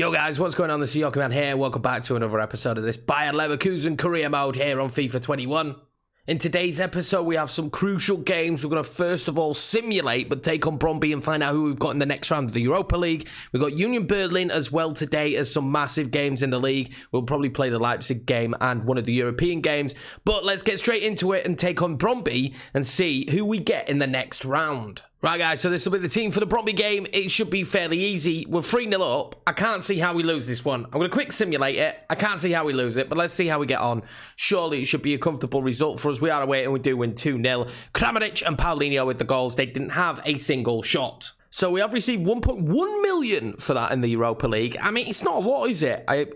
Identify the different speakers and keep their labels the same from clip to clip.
Speaker 1: Yo guys, what's going on? This is Yokoman here. Welcome back to another episode of this Bayern Leverkusen Career mode here on FIFA 21. In today's episode, we have some crucial games. We're going to first of all simulate, but take on Brumby and find out who we've got in the next round of the Europa League. We've got Union Berlin as well today as some massive games in the league. We'll probably play the Leipzig game and one of the European games. But let's get straight into it and take on Brumby and see who we get in the next round. Right, guys, so this will be the team for the Brumby game. It should be fairly easy. We're 3-0 up. I can't see how we lose this one. I'm going to quick simulate it. I can't see how we lose it, but let's see how we get on. Surely it should be a comfortable result for us. We are away and we do win 2-0. Kramaric and Paulinho with the goals. They didn't have a single shot. So we have received 1.1 million for that in the Europa League. I mean, it's not a lot, is it? I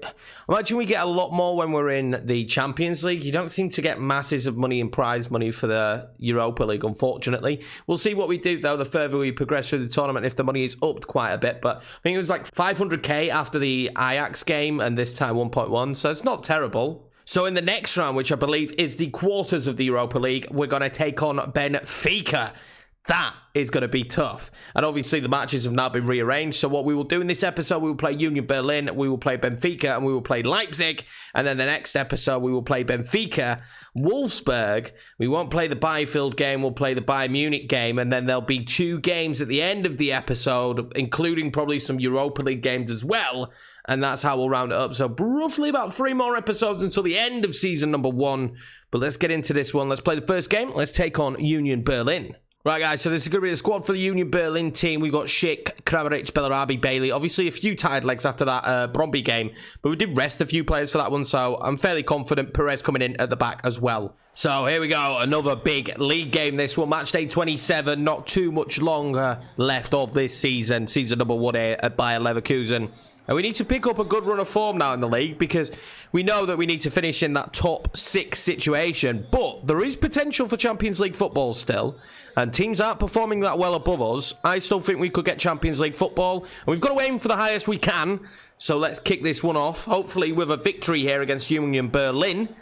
Speaker 1: imagine we get a lot more when we're in the Champions League. You don't seem to get masses of money in prize money for the Europa League, unfortunately. We'll see what we do, though, the further we progress through the tournament, if the money is upped quite a bit. But I think it was like 500k after the Ajax game, and this time 1.1, so it's not terrible. So in the next round, which I believe is the quarters of the Europa League, we're going to take on Benfica. That is going to be tough. And obviously the matches have now been rearranged. So what we will do in this episode, we will play Union Berlin, we will play Benfica, and we will play Leipzig. And then the next episode, we will play Benfica, Wolfsburg. We won't play the Bielefeld game, we'll play the Bayern Munich game. And then there'll be 2 games at the end of the episode, including probably some Europa League games as well. And that's how we'll round it up. So roughly about 3 more episodes until the end of season number 1. But let's get into this one. Let's play the first game. Let's take on Union Berlin. Right, guys, so this is going to be the squad for the Union Berlin team. We've got Schick, Kramaric, R.B Bailey. Obviously, a few tired legs after that Brumby game, but we did rest a few players for that one, so I'm fairly confident. Perez coming in at the back as well. So here we go, another big league game this one. Match day 27, not too much longer left of this season. Season number 1 here at Bayern Leverkusen. And we need to pick up a good run of form now in the league because we know that we need to finish in that top 6 situation. But there is potential for Champions League football still. And teams aren't performing that well above us. I still think we could get Champions League football. And we've got to aim for the highest we can. So let's kick this one off. Hopefully with a victory here against Union Berlin.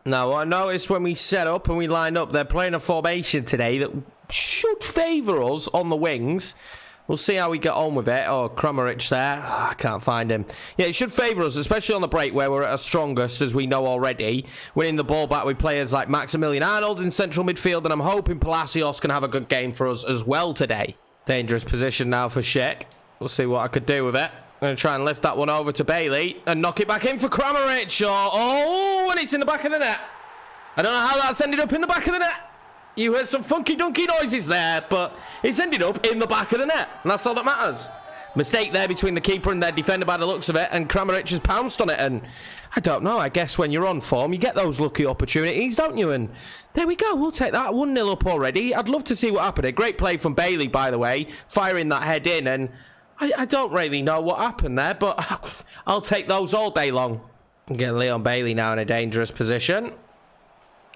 Speaker 1: Now, I noticed when we set up and we line up, they're playing a formation today that should favour us on the wings. We'll see how we get on with it. Oh, Kramaric there. Oh, I can't find him. Yeah, it should favour us, especially on the break where we're at our strongest, as we know already. Winning the ball back with players like Maximilian Arnold in central midfield, and I'm hoping Palacios can have a good game for us as well today. Dangerous position now for Schick. We'll see what I could do with it. I'm going to try and lift that one over to Bailey and knock it back in for Kramaric. Oh, and it's in the back of the net. I don't know how that's ended up in the back of the net. You heard some funky dunky noises there, but it's ended up in the back of the net, and that's all that matters. Mistake there between the keeper and their defender by the looks of it, and Kramaric has pounced on it, and I don't know, I guess when you're on form, you get those lucky opportunities, don't you? And there we go, we'll take that 1-0 up already. I'd love to see what happened. A great play from Bailey, by the way, firing that head in, and I don't really know what happened there, but I'll take those all day long. Get Leon Bailey now in a dangerous position.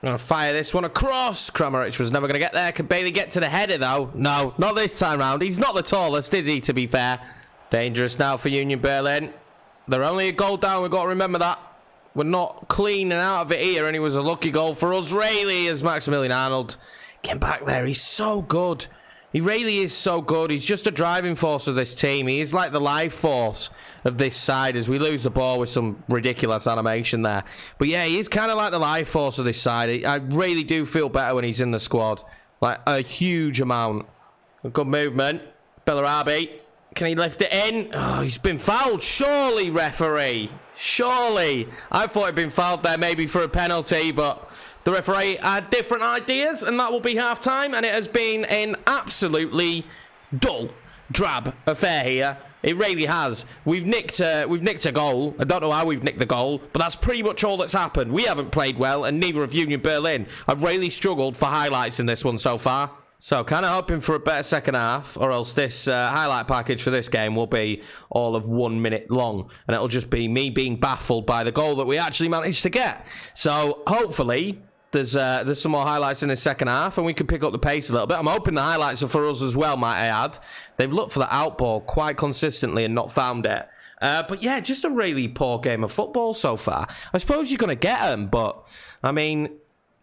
Speaker 1: I'm going to fire this one across. Kramaric was never going to get there. Can Bailey get to the header, though? No, not this time round. He's not the tallest, is he, to be fair? Dangerous now for Union Berlin. They're only a goal down. We've got to remember that. We're not clean and out of it here, and it was a lucky goal for us. Really is Maximilian Arnold. Get back there. He's so good. He really is so good. He's just a driving force of this team. He is like the life force of this side as we lose the ball with some ridiculous animation there. But yeah, he is kind of like the life force of this side. I really do feel better when he's in the squad. Like a huge amount. A good movement. R.B. Can he lift it in? Oh, he's been fouled. Surely, referee. Surely. I thought he'd been fouled there maybe for a penalty, but the referee had different ideas, and that will be half-time, and it has been an absolutely dull, drab affair here. It really has. We've nicked a goal. I don't know how we've nicked the goal, but that's pretty much all that's happened. We haven't played well, and neither have Union Berlin. I've really struggled for highlights in this one so far. So kind of hoping for a better second half, or else this highlight package for this game will be all of 1 minute long, and it'll just be me being baffled by the goal that we actually managed to get. So hopefully there's some more highlights in the second half, and we can pick up the pace a little bit. I'm hoping the highlights are for us as well, might I add. They've looked for the outball quite consistently and not found it. But yeah, just a really poor game of football so far. I suppose you're going to get them, but I mean,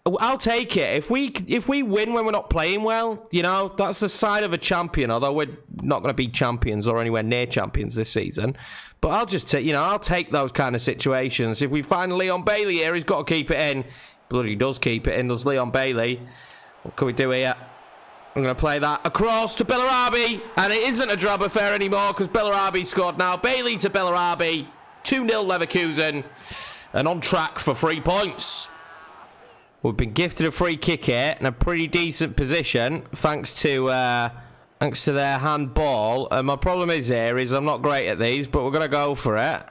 Speaker 1: I'll take it. If we win when we're not playing well, you know, that's the sign of a champion, although we're not going to be champions or anywhere near champions this season. But I'll just take, you know, I'll take those kind of situations. If we find Leon Bailey here, he's got to keep it in. Bloody does keep it in, does Leon Bailey. What can we do here? I'm going to play that across to Bellarabi. And it isn't a drab affair anymore because Bellarabi scored now. Bailey to Bellarabi. 2-0 Leverkusen. And on track for 3 points. We've been gifted a free kick here in a pretty decent position thanks to their handball. And my problem is I'm not great at these, but we're going to go for it.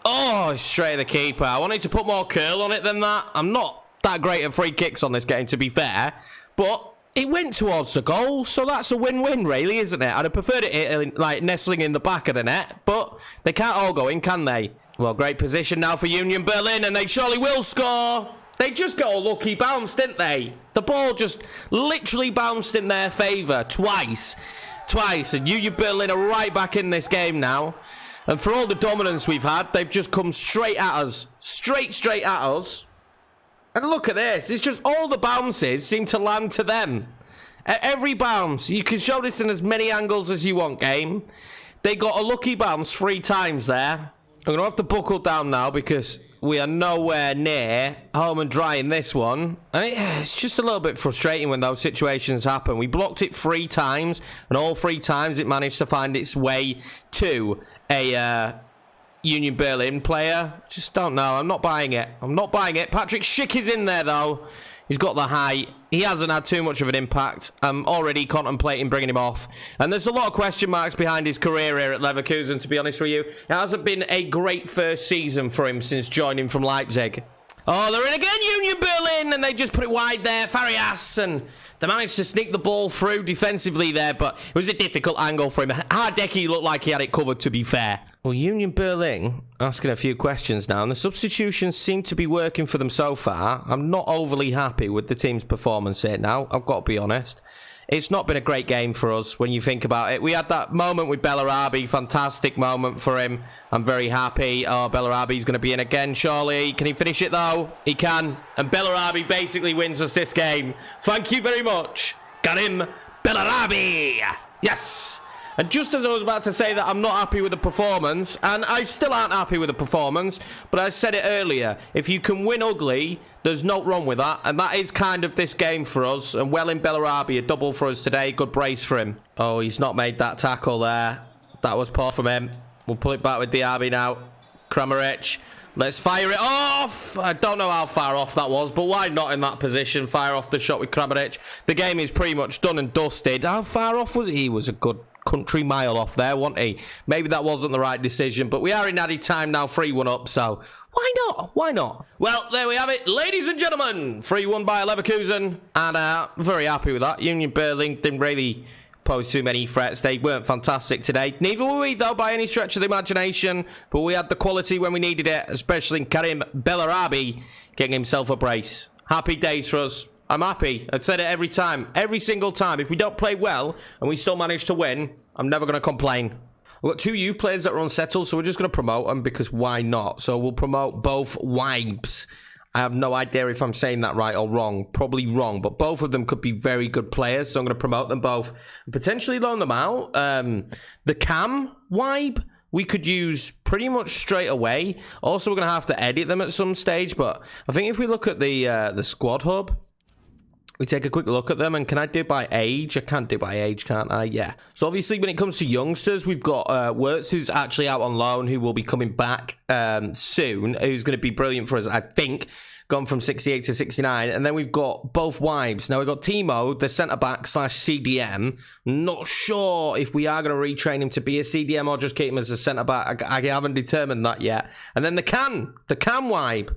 Speaker 1: Oh, straight at the keeper. I wanted to put more curl on it than that. I'm not that great at free kicks on this game, to be fair. But it went towards the goal, so that's a win-win, really, isn't it? I'd have preferred it like nestling in the back of the net, but they can't all go in, can they? Well, great position now for Union Berlin, and they surely will score. They just got a lucky bounce, didn't they? The ball just literally bounced in their favour twice. And Union Berlin are right back in this game now. And for all the dominance we've had, they've just come straight at us. Straight at us. And look at this. It's just all the bounces seem to land to them. At every bounce. You can show this in as many angles as you want, game. They got a lucky bounce 3 times there. I'm going to have to buckle down now because we are nowhere near home and dry in this one. And it's just a little bit frustrating when those situations happen. We blocked it 3 times, and all 3 times it managed to find its way to a Union Berlin player. Just don't know. I'm not buying it. Patrick Schick is in there, though. He's got the height. He hasn't had too much of an impact. I'm already contemplating bringing him off. And there's a lot of question marks behind his career here at Leverkusen, to be honest with you. It hasn't been a great first season for him since joining from Leipzig. Oh, they're in again, Union Berlin, and they just put it wide there. Farias, and they managed to sneak the ball through defensively there, but it was a difficult angle for him. Hardecki looked like he had it covered, to be fair. Well, Union Berlin asking a few questions now, and the substitutions seem to be working for them so far. I'm not overly happy with the team's performance here now, I've got to be honest. It's not been a great game for us when you think about it. We had that moment with Bellarabi, fantastic moment for him. I'm very happy. Oh, Bellarabi's going to be in again, surely. Can he finish it, though? He can. And Bellarabi basically wins us this game. Thank you very much, Karim Bellarabi. Yes. And just as I was about to say that I'm not happy with the performance, and I still aren't happy with the performance, but I said it earlier, if you can win ugly, there's no wrong with that, and that is kind of this game for us. And well in Bellarabi, a double for us today, good brace for him. Oh, he's not made that tackle there. That was poor from him. We'll pull it back with Diaby now. Kramaric, let's fire it off. I don't know how far off that was, but why not in that position? Fire off the shot with Kramaric. The game is pretty much done and dusted. How far off was he? He was a good country mile off there, wasn't he? Maybe that wasn't the right decision, but we are in added time now, 3-1 up, so why not? Well, there we have it, ladies and gentlemen. 3-1 by Leverkusen, and very happy with that. Union Berlin didn't really pose too many threats. They weren't fantastic today. Neither were we, though, by any stretch of the imagination, but we had the quality when we needed it, especially in Karim Bellarabi getting himself a brace. Happy days for us. I'm happy. I've said it every time. Every single time. If we don't play well and we still manage to win, I'm never going to complain. We've got 2 youth players that are unsettled, so we're just going to promote them because why not? So we'll promote both Wibes. I have no idea if I'm saying that right or wrong. Probably wrong, but both of them could be very good players, so I'm going to promote them both and potentially loan them out. The Cam Wibe, we could use pretty much straight away. Also, we're going to have to edit them at some stage, but I think if we look at the squad hub, we take a quick look at them, and can I do it by age? I can't do it by age, can't I? Yeah. So obviously, when it comes to youngsters, we've got Wirtz, who's actually out on loan, who will be coming back soon, who's going to be brilliant for us, I think. Gone from 68 to 69. And then we've got both Wibes. Now, we've got Timo, the centre-back / CDM. Not sure if we are going to retrain him to be a CDM or just keep him as a centre-back. I haven't determined that yet. And then the Cam Wibe.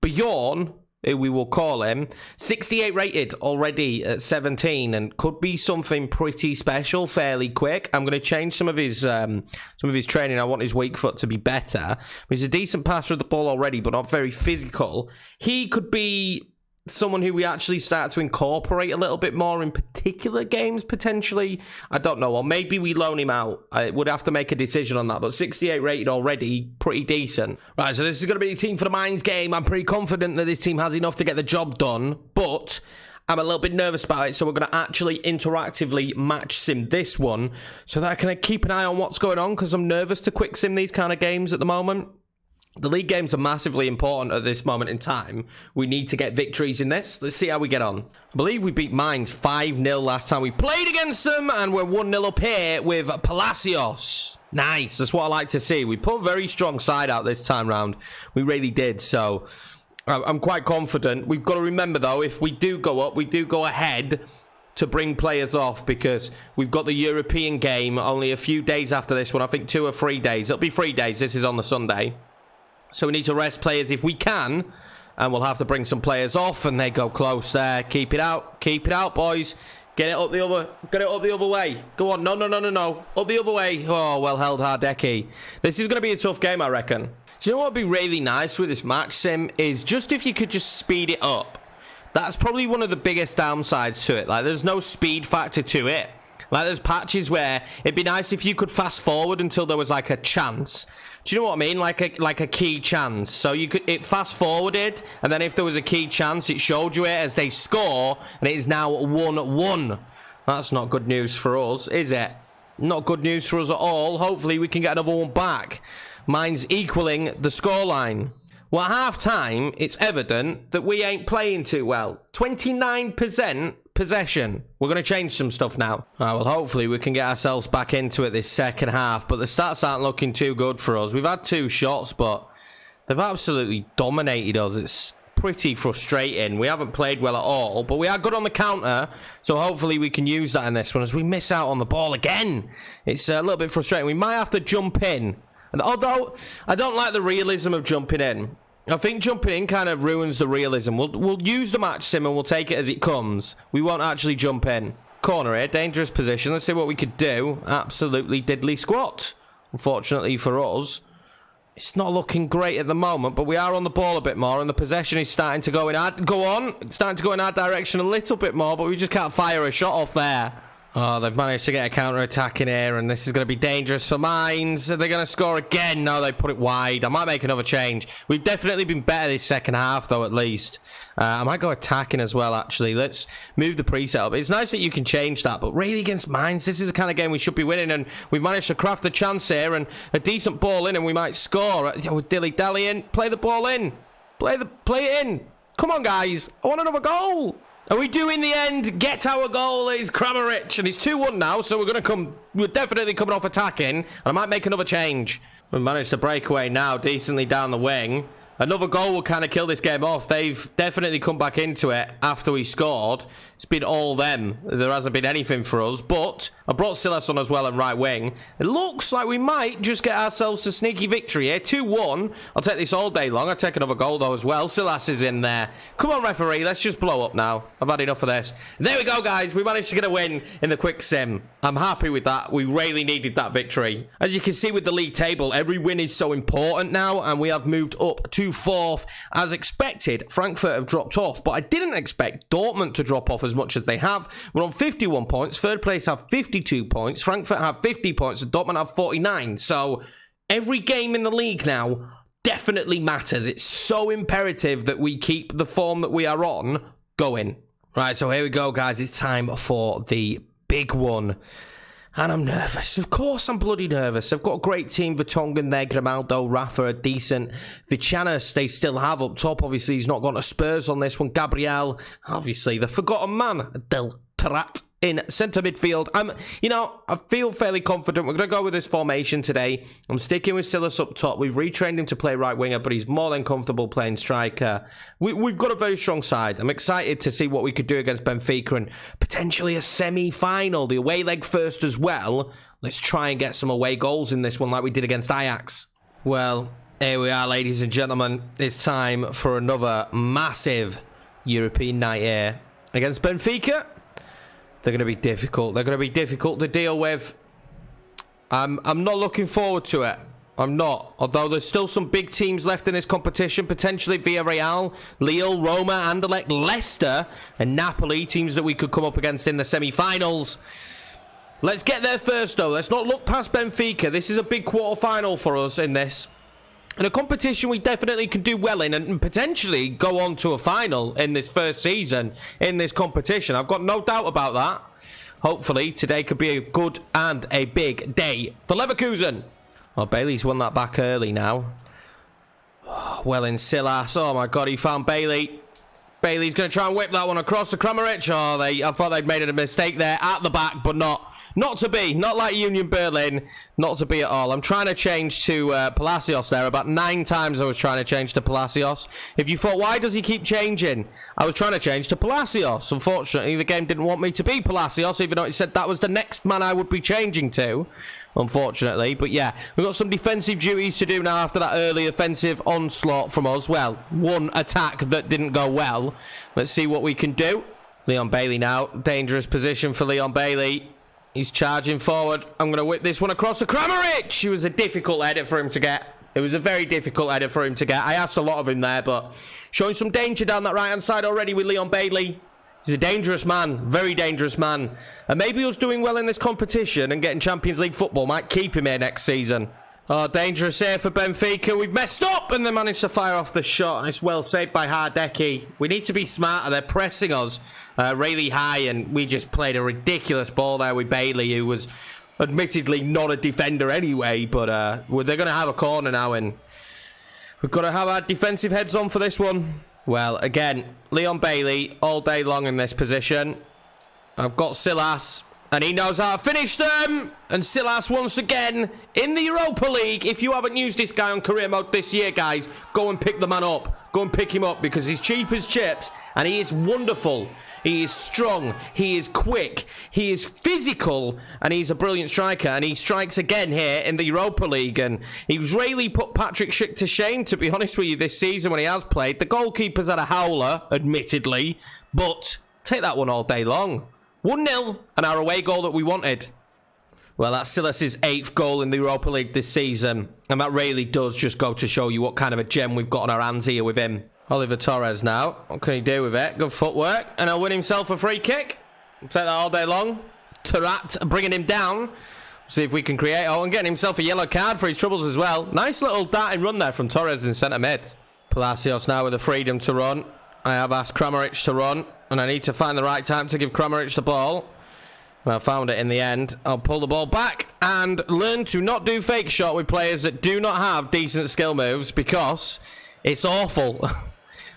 Speaker 1: Bjorn, who we will call him, 68 rated already at 17, and could be something pretty special fairly quick. I'm going to change some of his training. I want his weak foot to be better. He's a decent passer of the ball already, but not very physical. He could be someone who we actually start to incorporate a little bit more in particular games, potentially. I don't know. Or maybe we loan him out. I would have to make a decision on that. But 68 rated already, pretty decent. Right, so this is going to be the team for the Mainz game. I'm pretty confident that this team has enough to get the job done. But I'm a little bit nervous about it. So we're going to actually interactively match sim this one so that I can keep an eye on what's going on, because I'm nervous to quick sim these kind of games at the moment. The league games are massively important at this moment in time. We need to get victories in this. Let's see how we get on. I believe we beat Mainz 5-0 last time we played against them, and we're 1-0 up here with Palacios. Nice. That's what I like to see. We put a very strong side out this time round. We really did. So I'm quite confident. We've got to remember, though, if we do go up, we do go ahead to bring players off, because we've got the European game only a few days after this one. I think 2 or 3 days. It'll be 3 days. This is on the Sunday. So we need to rest players if we can, and we'll have to bring some players off, and they go close there. Keep it out, boys. Get it up the other way. Go on, no. Up the other way. Oh, well held, Hardecki. This is going to be a tough game, I reckon. Do you know what would be really nice with this match sim is just if you could just speed it up. That's probably one of the biggest downsides to it. Like, there's no speed factor to it. Like, there's patches where it'd be nice if you could fast forward until there was like a chance. Do you know what I mean? Like a key chance. So it fast forwarded, and then if there was a key chance, it showed you it as they score, and it is now 1-1. That's not good news for us, is it? Not good news for us at all. Hopefully we can get another one back. Mine's equaling the scoreline. Well, at half-time, it's evident that we ain't playing too well. 29% possession. We're going to change some stuff now. All right, well, hopefully we can get ourselves back into it this second half, but the stats aren't looking too good for us. We've had 2 shots, but they've absolutely dominated us. It's pretty frustrating. We haven't played well at all, but we are good on the counter, so hopefully we can use that in this one as we miss out on the ball again. It's a little bit frustrating. We might have to jump in. And although I don't like the realism of jumping in, I think jumping in kind of ruins the realism. We'll use the match sim and we'll take it as it comes. We won't actually jump in. Corner here, dangerous position. Let's see what we could do. Absolutely diddly squat. Unfortunately for us, it's not looking great at the moment, but we are on the ball a bit more, and the possession is starting to go in our direction a little bit more, but we just can't fire a shot off there. Oh, they've managed to get a counter-attack in here, and this is going to be dangerous for Mainz. Are they going to score again? No, they put it wide. I might make another change. We've definitely been better this second half, though, at least. I might go attacking as well, actually. Let's move the preset up. It's nice that you can change that, but really against Mainz, this is the kind of game we should be winning, and we've managed to craft a chance here, and a decent ball in, and we might score. With dilly-dallying, play the ball in. Play it in. Come on, guys. I want another goal. And we do in the end get our goal. It's Kramaric, and it's 2-1 now, so we're definitely coming off attacking, and I might make another change. We've managed to break away now decently down the wing. Another goal will kind of kill this game off. They've definitely come back into it after we scored. It's been all them. There hasn't been anything for us, but I brought Silas on as well in right wing. It looks like we might just get ourselves a sneaky victory here. 2-1. I'll take this all day long. I'll take another goal, though, as well. Silas is in there. Come on, referee. Let's just blow up now. I've had enough of this. There we go, guys. We managed to get a win in the quick sim. I'm happy with that. We really needed that victory. As you can see with the league table, every win is so important now, and we have moved up to 4th. As expected, Frankfurt have dropped off, but I didn't expect Dortmund to drop off as much as they have. We're on 51 points. Third place have 52 points. Frankfurt have 50 points, and Dortmund have 49. So every game in the league now definitely matters. It's so imperative that we keep the form that we are on going. Right, so here we go, guys. It's time for the big one. And I'm nervous. Of course I'm bloody nervous. I've got a great team. Vertonghen there, Grimaldo, Rafa are decent. Vichanis, they still have up top. Obviously, he's not gone to Spurs on this one. Gabriel, obviously, the forgotten man. Del Tarat in centre midfield. I feel fairly confident. We're going to go with this formation today. I'm sticking with Silas up top. We've retrained him to play right winger, but he's more than comfortable playing striker. We've got a very strong side. I'm excited to see what we could do against Benfica and potentially a semi-final. The away leg first as well. Let's try and get some away goals in this one like we did against Ajax. Well, here we are, ladies and gentlemen. It's time for another massive European night here against Benfica. They're going to be difficult. They're going to be difficult to deal with. I'm not looking forward to it. I'm not. Although there's still some big teams left in this competition. Potentially Villarreal, Lille, Roma, Anderlecht, Leicester, and Napoli. Teams that we could come up against in the semi-finals. Let's get there first, though. Let's not look past Benfica. This is a big quarter-final for us in this. And a competition we definitely can do well in and potentially go on to a final in this first season in this competition. I've got no doubt about that. Hopefully, today could be a good and a big day for Leverkusen. Well, Bailey's won that back early now. Well in Silas. Oh, my God, he found Bailey. Bailey's going to try and whip that one across to Kramaric. Oh, I thought they'd made a mistake there at the back, but not to be. Not like Union Berlin. Not to be at all. I'm trying to change to Palacios there. About 9 times I was trying to change to Palacios. If you thought, why does he keep changing? I was trying to change to Palacios. Unfortunately, the game didn't want me to be Palacios, even though it said that was the next man I would be changing to. Unfortunately. But yeah, we've got some defensive duties to do now after that early offensive onslaught from us. Well, one attack that didn't go well. Let's see what we can do. Leon Bailey now. Dangerous position for Leon Bailey. He's charging forward. I'm going to whip this one across to Kramaric. It was a difficult header for him to get. It was a very difficult header for him to get. I asked a lot of him there, but showing some danger down that right-hand side already with Leon Bailey. He's a dangerous man. Very dangerous man. And maybe us doing well in this competition and getting Champions League football might keep him here next season. Oh, dangerous here for Benfica. We've messed up and they managed to fire off the shot. And it's well saved by Hardecki. We need to be smarter. They're pressing us really high and we just played a ridiculous ball there with Bailey, who was admittedly not a defender anyway. But they're going to have a corner now and we've got to have our defensive heads on for this one. Well, again, Leon Bailey all day long in this position. I've got Silas. And he knows how to finish them. And Silas once again in the Europa League. If you haven't used this guy on career mode this year, guys, go and pick the man up. Go and pick him up because he's cheap as chips. And he is wonderful. He is strong. He is quick. He is physical. And he's a brilliant striker. And he strikes again here in the Europa League. And he's really put Patrick Schick to shame, to be honest with you, this season when he has played. The goalkeeper's had a howler, admittedly. But take that one all day long. 1-0 and our away goal that we wanted. Well, that's Silas's 8th goal in the Europa League this season. And that really does just go to show you what kind of a gem we've got on our hands here with him. Oliver Torres now. What can he do with it? Good footwork. And he'll win himself a free kick. Take that all day long. Tarat bringing him down. See if we can create. Oh, and getting himself a yellow card for his troubles as well. Nice little darting run there from Torres in centre mid. Palacios now with the freedom to run. I have asked Kramaric to run. And I need to find the right time to give Kramaric the ball. And I found it in the end. I'll pull the ball back and learn to not do fake shot with players that do not have decent skill moves because it's awful.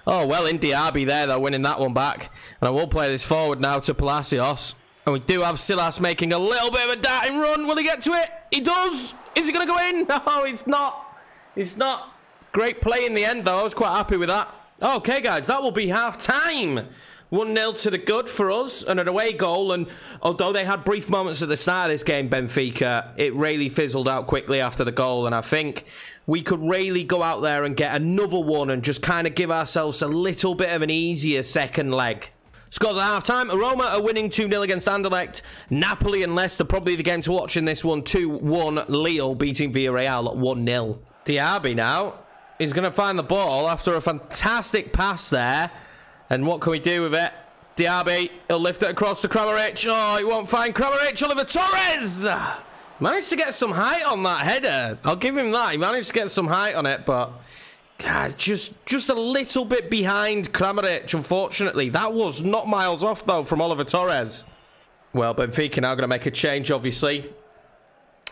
Speaker 1: Oh, well in RB there, though, winning that one back. And I will play this forward now to Palacios. And we do have Silas making a little bit of a darting run. Will he get to it? He does. Is he going to go in? No, it's not. It's not. Great play in the end, though. I was quite happy with that. Okay, guys, that will be half-time. 1-0 to the good for us and an away goal. And although they had brief moments at the start of this game, Benfica, it really fizzled out quickly after the goal. And I think we could really go out there and get another one and just kind of give ourselves a little bit of an easier second leg. Scores at half-time. Roma are winning 2-0 against Anderlecht. Napoli and Leicester, probably the game to watch in this one. 2-1. Lille beating Villarreal at 1-0. Diaby now is going to find the ball after a fantastic pass there. And what can we do with it? Diaby, he'll lift it across to Kramaric. Oh, he won't find Kramaric. Oliver Torres! Managed to get some height on that header. I'll give him that. He managed to get some height on it, but God, just a little bit behind Kramaric, unfortunately. That was not miles off, though, from Oliver Torres. Well, Benfica now going to make a change, obviously.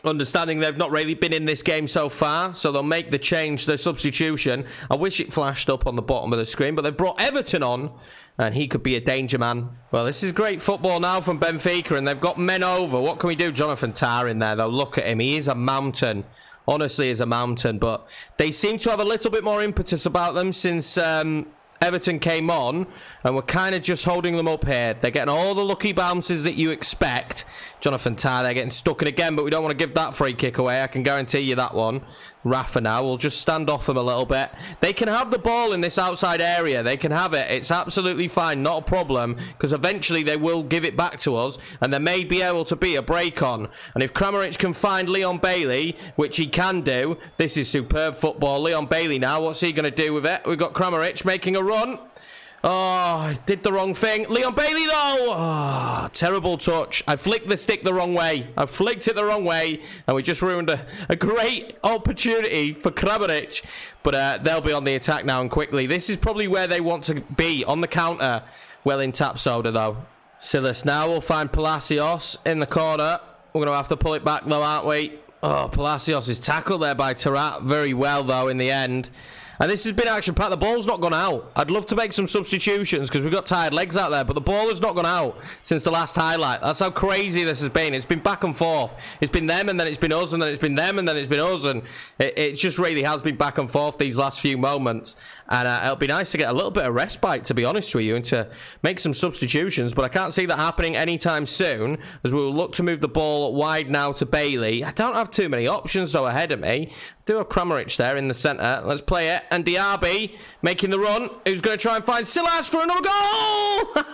Speaker 1: Understanding they've not really been in this game so far, so they'll make the change, the substitution. I wish it flashed up on the bottom of the screen, but they've brought Everton on, and he could be a danger man. Well, this is great football now from Benfica, and they've got men over. What can we do? Jonathan Tah in there, though. Look at him. He is a mountain. Honestly, is a mountain, but they seem to have a little bit more impetus about them since Everton came on, and we're kind of just holding them up here. They're getting all the lucky bounces that you expect. Jonathan Tah, they're getting stuck in again, but we don't want to give that free kick away. I can guarantee you that one. Rafa now, we'll just stand off them a little bit. They can have the ball in this outside area. They can have it. It's absolutely fine, not a problem, because eventually they will give it back to us, and there may be able to be a break on. And if Kramaric can find Leon Bailey, which he can do, this is superb football. Leon Bailey now, what's he going to do with it? We've got Kramaric making a run. Oh, did the wrong thing. Leon Bailey, though. Oh, terrible touch. I flicked the stick the wrong way. I flicked it the wrong way, and we just ruined a great opportunity for Kramaric. But they'll be on the attack now and quickly. This is probably where they want to be, on the counter. Well in tap soda, though. Silas now will find Palacios in the corner. We're going to have to pull it back, though, aren't we? Oh, Palacios is tackled there by Tarat very well, though, in the end. And this has been action-packed. The ball's not gone out. I'd love to make some substitutions because we've got tired legs out there, but the ball has not gone out since the last highlight. That's how crazy this has been. It's been back and forth. It's been them, and then it's been us, and then it's been them, and then it's been us, and it just really has been back and forth these last few moments. And it'll be nice to get a little bit of respite, to be honest with you, and to make some substitutions, but I can't see that happening anytime soon, as we'll look to move the ball wide now to Bailey. I don't have too many options, though, ahead of me. Do a Kramaric there in the centre. Let's play it. And RB making the run. Who's going to try and find Silas for another goal?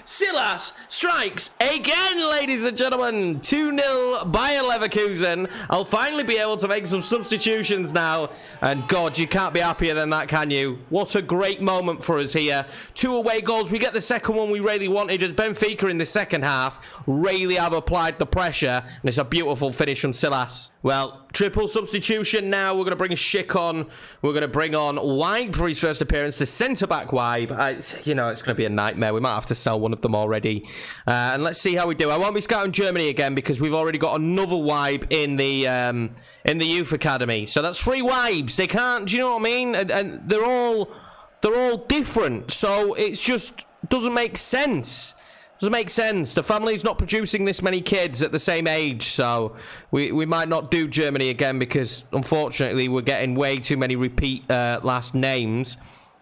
Speaker 1: Silas strikes again, ladies and gentlemen. 2-0 Bayern Leverkusen. I'll finally be able to make some substitutions now. And God, you can't be happier than that, can you? What a great moment for us here. 2 away goals. We get the second one we really wanted, as Benfica in the second half really have applied the pressure. And it's a beautiful finish from Silas. Well, triple substitution now. We're going to bring Schick on. We're going to bring on Weib for his first appearance. The centre-back Weib. You know, it's going to be a nightmare. We might have to sell one of them already. And let's see how we do. I won't be scouting Germany again because we've already got another Weib in the youth academy. So that's 3 Weibs. They can't, do you know what I mean? And they're all different. So it's just doesn't make sense. Doesn't make sense. The family's not producing this many kids at the same age, so we might not do Germany again because, unfortunately, we're getting way too many repeat last names.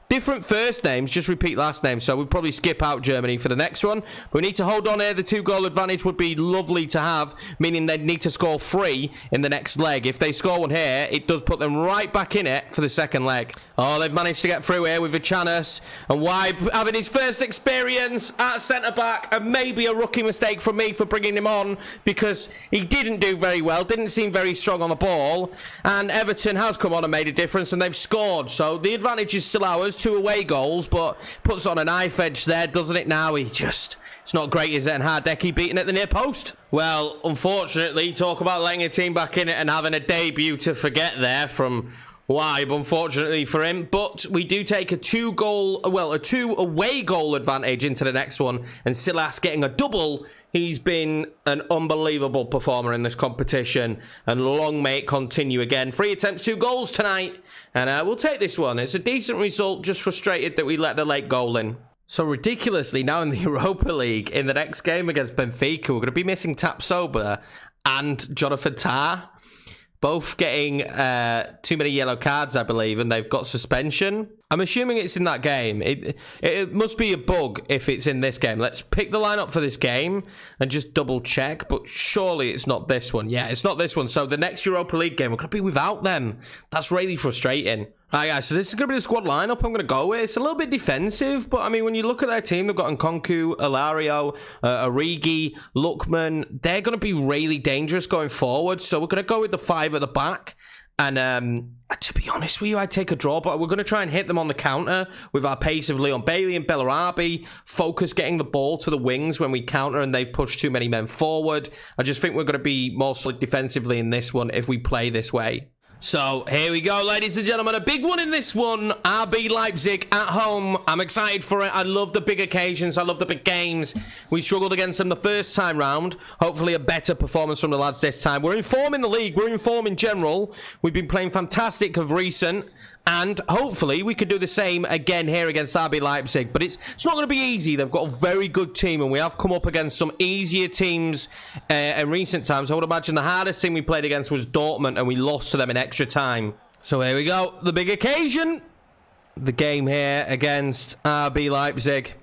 Speaker 1: Different first names, just repeat last names, so we'll probably skip out Germany for the next one. But we need to hold on here. The 2-goal advantage would be lovely to have, meaning they'd need to score 3 in the next leg. If they score one here, it does put them right back in it for the second leg. Oh, they've managed to get through here with Vichanis, and Weib having his first experience at centre-back, and maybe a rookie mistake from me for bringing him on, because he didn't do very well, didn't seem very strong on the ball, and Everton has come on and made a difference, and they've scored, so the advantage is still ours. 2 away goals, but puts on a knife edge there, doesn't it now? It's not great, is it? And Hardecki beating at the near post. Well, unfortunately, talk about letting a team back in it and having a debut to forget there from Weib, unfortunately for him. But we do take a 2 away goal advantage into the next one, and Silas getting a double. He's been an unbelievable performer in this competition, and long may it continue again. 3 attempts, 2 goals tonight, and we'll take this one. It's a decent result, just frustrated that we let the late goal in. So ridiculously, now in the Europa League, in the next game against Benfica, we're going to be missing Tapsoba and Jonathan Tah. Both getting too many yellow cards, I believe, and they've got suspension. I'm assuming it's in that game. It must be a bug if it's in this game. Let's pick the lineup for this game and just double check, but surely it's not this one. Yeah, it's not this one. So the next Europa League game, we're going to be without them. That's really frustrating. Right, guys, so this is going to be the squad lineup I'm going to go with. It's a little bit defensive, but I mean, when you look at their team, they've got Nkunku, Ilario, Origi, Lookman. They're going to be really dangerous going forward, so we're going to go with the 5 at the back. And to be honest with you, I'd take a draw, but we're going to try and hit them on the counter with our pace of Leon Bailey and Bellarabi. Focus getting the ball to the wings when we counter and they've pushed too many men forward. I just think we're going to be more solid defensively in this one if we play this way. So here we go, ladies and gentlemen, a big one in this one. RB Leipzig at home. I'm excited for it. I love the big occasions. I love the big games. We struggled against them the first time round. Hopefully a better performance from the lads this time. We're in form in the league. We're in form in general. We've been playing fantastic of recent. And hopefully we could do the same again here against RB Leipzig. But it's not going to be easy. They've got a very good team, and we have come up against some easier teams in recent times. I would imagine the hardest team we played against was Dortmund, and we lost to them in extra time. So here we go. The big occasion. the game here against RB Leipzig.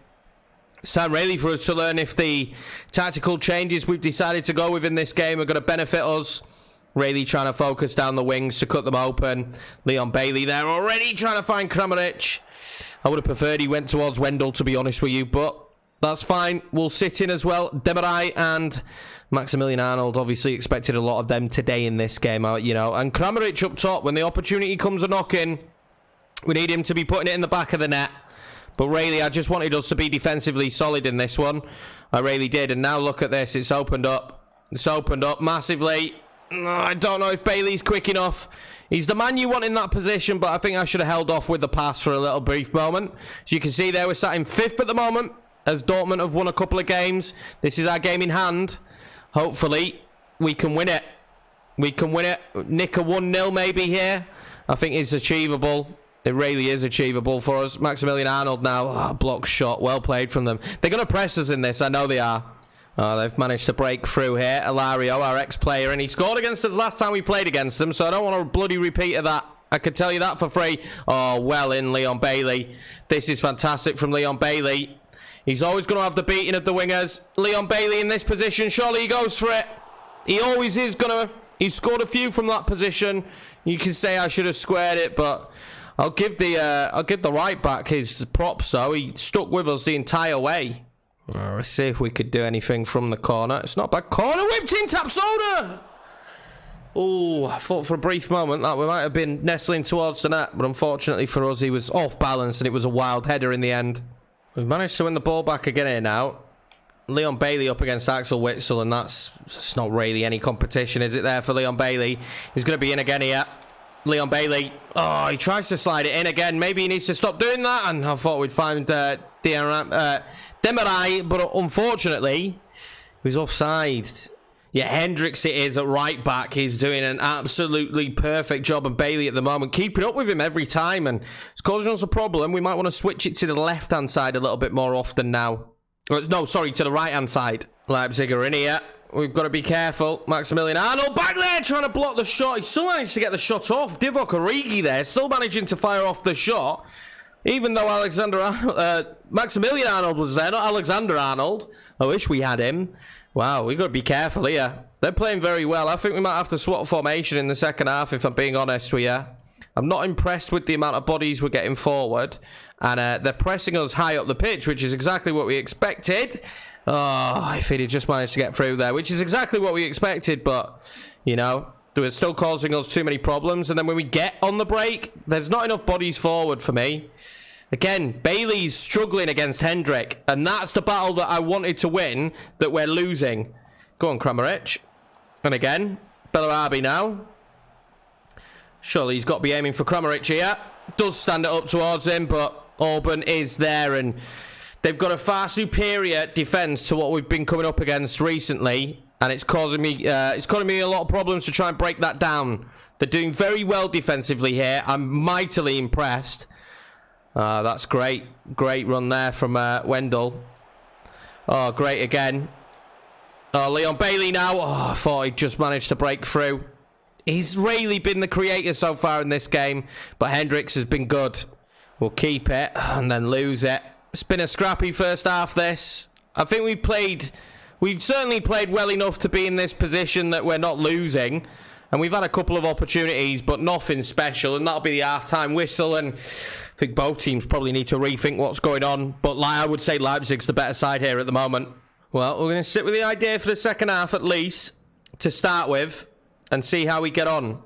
Speaker 1: It's time really for us to learn if the tactical changes we've decided to go with in this game are going to benefit us. Really trying to focus down the wings to cut them open. Leon Bailey there already trying to find Kramaric. I would have preferred he went towards Wendell, to be honest with you, but that's fine. We'll sit in as well. Demarai and Maximilian Arnold, obviously expected a lot of them today in this game, you know. And Kramaric up top, when the opportunity comes a knocking, we need him to be putting it in the back of the net. But really, I just wanted us to be defensively solid in this one. I really did. And now look at this. It's opened up. It's opened up massively. I don't know if Bailey's quick enough. He's the man you want in that position, but I think I should have held off with the pass for a little brief moment. As you can see there, we're sat in 5th at the moment, as Dortmund have won a couple of games. This is our game in hand. Hopefully, we can win it. We can win it. Nick a 1-0 maybe here. I think it's achievable. It really is achievable for us. Maximilian Arnold now. Block shot. Well played from them. They're going to press us in this. I know they are. They've managed to break through here. Ilario, our ex-player, and he scored against us last time we played against them, so I don't want a bloody repeat of that. I can tell you that for free. Oh, well in, Leon Bailey. This is fantastic from Leon Bailey. He's always going to have the beating of the wingers. Leon Bailey in this position. Surely he goes for it. He always is going to... He scored a few from that position. You can say I should have squared it, but... I'll give the right back his props though. He stuck with us the entire way. Let's see if we could do anything from the corner. It's not bad. Corner whipped in, Tapsoda! Oh, I thought for a brief moment that we might have been nestling towards the net, but unfortunately for us, he was off balance and it was a wild header in the end. We've managed to win the ball back again here now. Leon Bailey up against Axel Witsel, and that's not really any competition, is it there for Leon Bailey? He's going to be in again here. Leon Bailey. Oh, he tries to slide it in again. Maybe he needs to stop doing that. And I thought we'd find Demarai, but unfortunately, he was offside. Yeah, Hendricks it is at right back. He's doing an absolutely perfect job. And Bailey at the moment, keeping up with him every time. And it's causing us a problem. We might want to switch it to the left-hand side a little bit more often now. No, sorry, to the right-hand side. Leipzig are in here. We've got to be careful. Maximilian Arnold back there trying to block the shot. He still managed to get the shot off. Divock Origi there still managing to fire off the shot. Even though Maximilian Arnold was there, not Alexander Arnold. I wish we had him. Wow, we've got to be careful here. They're playing very well. I think we might have to swap formation in the second half, if I'm being honest with you. I'm not impressed with the amount of bodies we're getting forward. And they're pressing us high up the pitch, which is exactly what we expected. Oh, if he'd just managed to get through there, which is exactly what we expected, but, you know, they were still causing us too many problems. And then when we get on the break, there's not enough bodies forward for me. Again, Bailey's struggling against Hendrick, and that's the battle that I wanted to win that we're losing. Go on, Kramaric. And again, Bellarabi now. Surely he's got to be aiming for Kramaric here. Does stand it up towards him, but Auburn is there, and they've got a far superior defence to what we've been coming up against recently, and it's causing me a lot of problems to try and break that down. They're doing very well defensively here. I'm mightily impressed. That's great. Great run there from Wendell. Oh, great again. Oh, Leon Bailey now. Oh, I thought he'd just managed to break through. He's really been the creator so far in this game, but Hendricks has been good. We'll keep it and then lose it. It's been a scrappy first half, this. I think we've certainly played well enough to be in this position that we're not losing. And we've had a couple of opportunities, but nothing special. And that'll be the half-time whistle. And I think both teams probably need to rethink what's going on. But I would say Leipzig's the better side here at the moment. Well, we're going to stick with the idea for the second half at least, to start with, and see how we get on.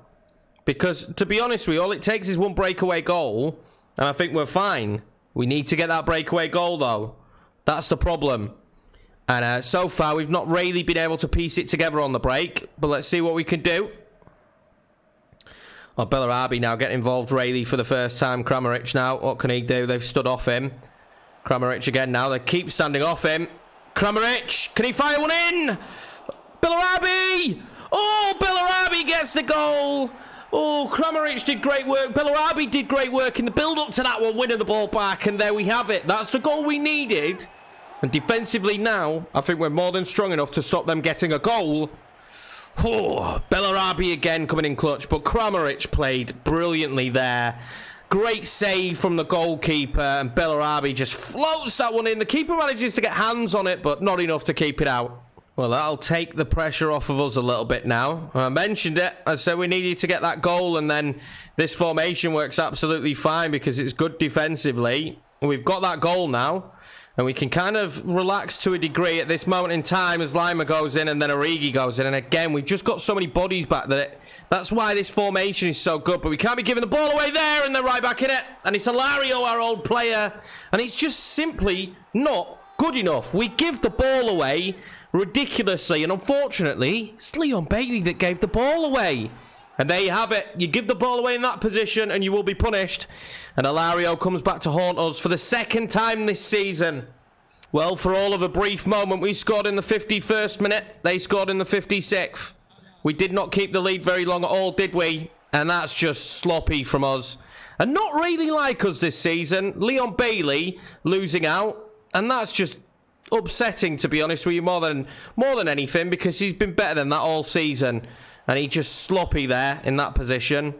Speaker 1: Because, to be honest with you, all it takes is one breakaway goal, and I think we're fine. We need to get that breakaway goal, though. That's the problem. And so far, we've not really been able to piece it together on the break. But let's see what we can do. Well, Bellarabi now getting involved really for the first time. Kramaric now. What can he do? They've stood off him. Kramaric again now. They keep standing off him. Kramaric. Can he fire one in? Bellarabi. Oh, Bellarabi gets the goal. Oh, Kramaric did great work. Bellarabi did great work in the build-up to that one, winning the ball back. And there we have it. That's the goal we needed. And defensively now, I think we're more than strong enough to stop them getting a goal. Oh, Bellarabi again coming in clutch. But Kramaric played brilliantly there. Great save from the goalkeeper, and R.B just floats that one in. The keeper manages to get hands on it, but not enough to keep it out. Well, that'll take the pressure off of us a little bit now. I mentioned it. I said we needed to get that goal, and then this formation works absolutely fine because it's good defensively. We've got that goal now, and we can kind of relax to a degree at this moment in time as Lima goes in and then Origi goes in. And again, we've just got so many bodies back that's why this formation is so good. But we can't be giving the ball away there, and they're right back in it. And it's Hilario, our old player, and it's just simply not good enough. We give the ball away ridiculously, and unfortunately, it's Leon Bailey that gave the ball away. And there you have it. You give the ball away in that position and you will be punished. And Hilario comes back to haunt us for the second time this season. Well, for all of a brief moment, we scored in the 51st minute. They scored in the 56th. We did not keep the lead very long at all, did we? And that's just sloppy from us. And not really like us this season. Leon Bailey losing out. And that's just upsetting, to be honest with you, more than anything, because he's been better than that all season. And he's just sloppy there in that position.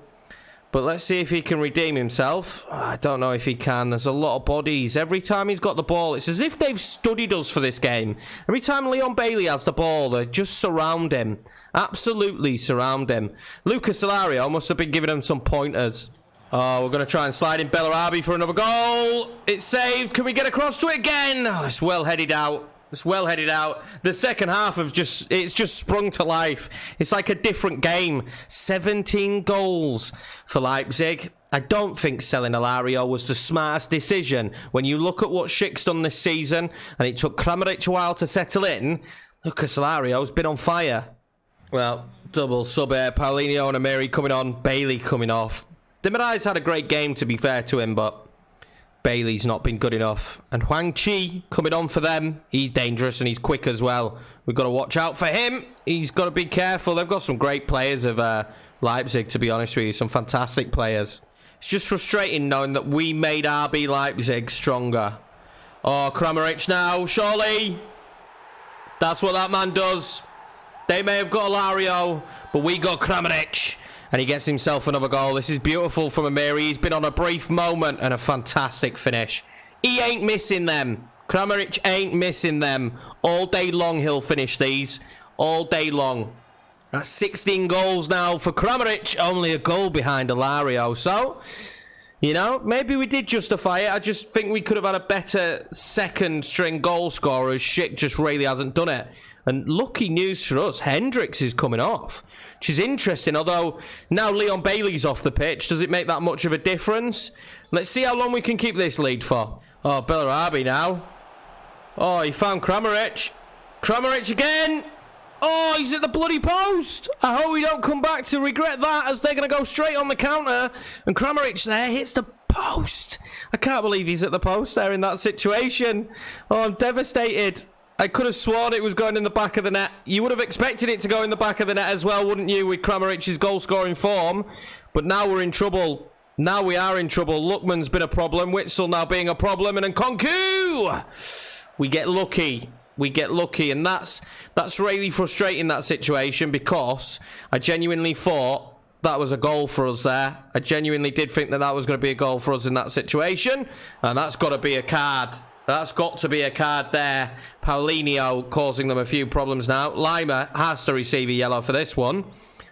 Speaker 1: But let's see if he can redeem himself. I don't know if he can. There's a lot of bodies. Every time he's got the ball, it's as if they've studied us for this game. Every time Leon Bailey has the ball, they just surround him. Absolutely surround him. Lucas Hilario must have been giving him some pointers. Oh, we're going to try and slide in R.B for another goal. It's saved. Can we get across to it again? Oh, it's well headed out. It's well headed out. The second half of it's just sprung to life. It's like a different game. 17 goals for Leipzig. I don't think selling Hilario was the smartest decision. When you look at what Schick's done this season, and it took Kramaric a while to settle in, Lucas Hilario's been on fire. Well, double sub here. Paulinho and Amiri coming on. Bailey coming off. Demirai's had a great game, to be fair to him, but Bailey's not been good enough. And Huang Chi coming on for them. He's dangerous and he's quick as well. We've got to watch out for him. He's got to be careful. They've got some great players of Leipzig, to be honest with you. Some fantastic players. It's just frustrating knowing that we made RB Leipzig stronger. Oh, Kramaric now, surely. That's what that man does. They may have got Hilario, but we got Kramaric. And he gets himself another goal. This is beautiful from Amiri. He's been on a brief moment and a fantastic finish. He ain't missing them. Kramaric ain't missing them. All day long he'll finish these. All day long. That's 16 goals now for Kramaric. Only a goal behind Hilario. So, you know, maybe we did justify it. I just think we could have had a better second string goal scorer. Schick just really hasn't done it. And lucky news for us, Hendricks is coming off, which is interesting. Although now Leon Bailey's off the pitch, does it make that much of a difference? Let's see how long we can keep this lead for. Oh, R.B now. Oh, he found Kramaric. Kramaric again. Oh, he's at the bloody post. I hope we don't come back to regret that, as they're going to go straight on the counter. And Kramaric there hits the post. I can't believe he's at the post there in that situation. Oh, I'm devastated. I could have sworn it was going in the back of the net. You would have expected it to go in the back of the net as well, wouldn't you, with Kramaric's goal-scoring form? But now we're in trouble. Now we are in trouble. Lookman's been a problem. Witsel now being a problem. And then Konku! We get lucky. We get lucky. And that's really frustrating, that situation, because I genuinely thought that was a goal for us there. I genuinely did think that was going to be a goal for us in that situation. And that's got to be a card. That's got to be a card there. Paulinho causing them a few problems now. Lima has to receive a yellow for this one.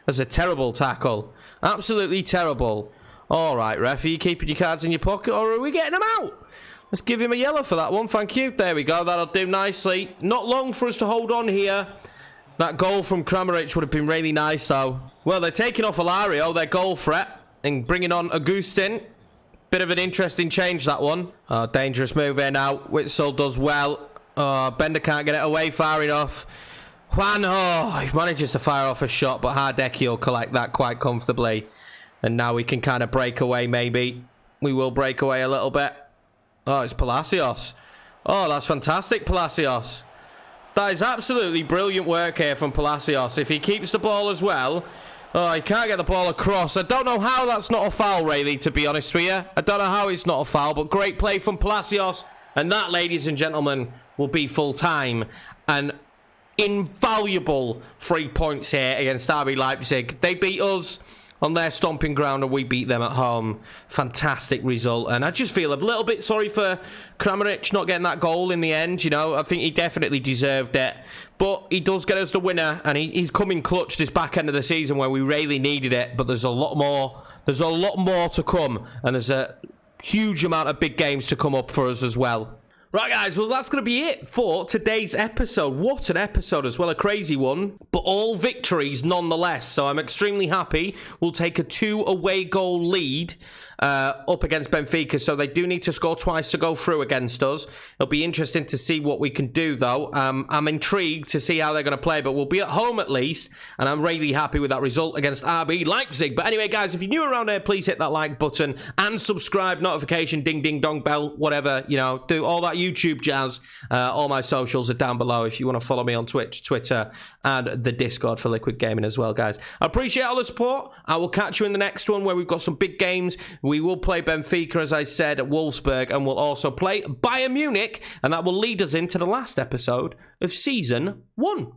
Speaker 1: That's a terrible tackle. Absolutely terrible. All right, ref, are you keeping your cards in your pocket or are we getting them out? Let's give him a yellow for that one. Thank you. There we go. That'll do nicely. Not long for us to hold on here. That goal from Kramaric would have been really nice, though. Well, they're taking off Hilario, their goal threat, and bringing on Augustin. Bit of an interesting change, that one. Oh, dangerous move here now. Witsel does well. Oh, Bender can't get it away far enough. Juan, he manages to fire off a shot, but Hardecki will collect that quite comfortably. And now we can kind of break away, maybe. We will break away a little bit. Oh, it's Palacios. Oh, that's fantastic, Palacios. That is absolutely brilliant work here from Palacios. If he keeps the ball as well... Oh, he can't get the ball across. I don't know how that's not a foul, really, to be honest with you. I don't know how it's not a foul, but great play from Palacios. And that, ladies and gentlemen, will be full-time. And invaluable 3 points here against RB Leipzig. They beat us on their stomping ground, and we beat them at home. Fantastic result. And I just feel a little bit sorry for Kramaric not getting that goal in the end. You know, I think he definitely deserved it. But he does get us the winner, and he's coming clutch this back end of the season where we really needed it. But there's a lot more. There's a lot more to come, and there's a huge amount of big games to come up for us as well. Right, guys, well, that's going to be it for today's episode. What an episode as well, a crazy one, but all victories nonetheless. So I'm extremely happy. We'll take a 2 away goal lead up against Benfica, so they do need to score twice to go through against us. It'll be interesting to see what we can do, though. I'm intrigued to see how they're going to play, but we'll be at home at least, and I'm really happy with that result against RB Leipzig. But anyway, guys, if you're new around here, please hit that like button and subscribe, notification, ding, ding, dong, bell, whatever, you know, do all that YouTube jazz. All my socials are down below if you want to follow me on Twitch, Twitter, and the Discord for Liquid Gaming as well, guys. I appreciate all the support. I will catch you in the next one where we've got some big games. We will play Benfica, as I said, at Wolfsburg, and we'll also play Bayern Munich, and that will lead us into the last episode of Season 1.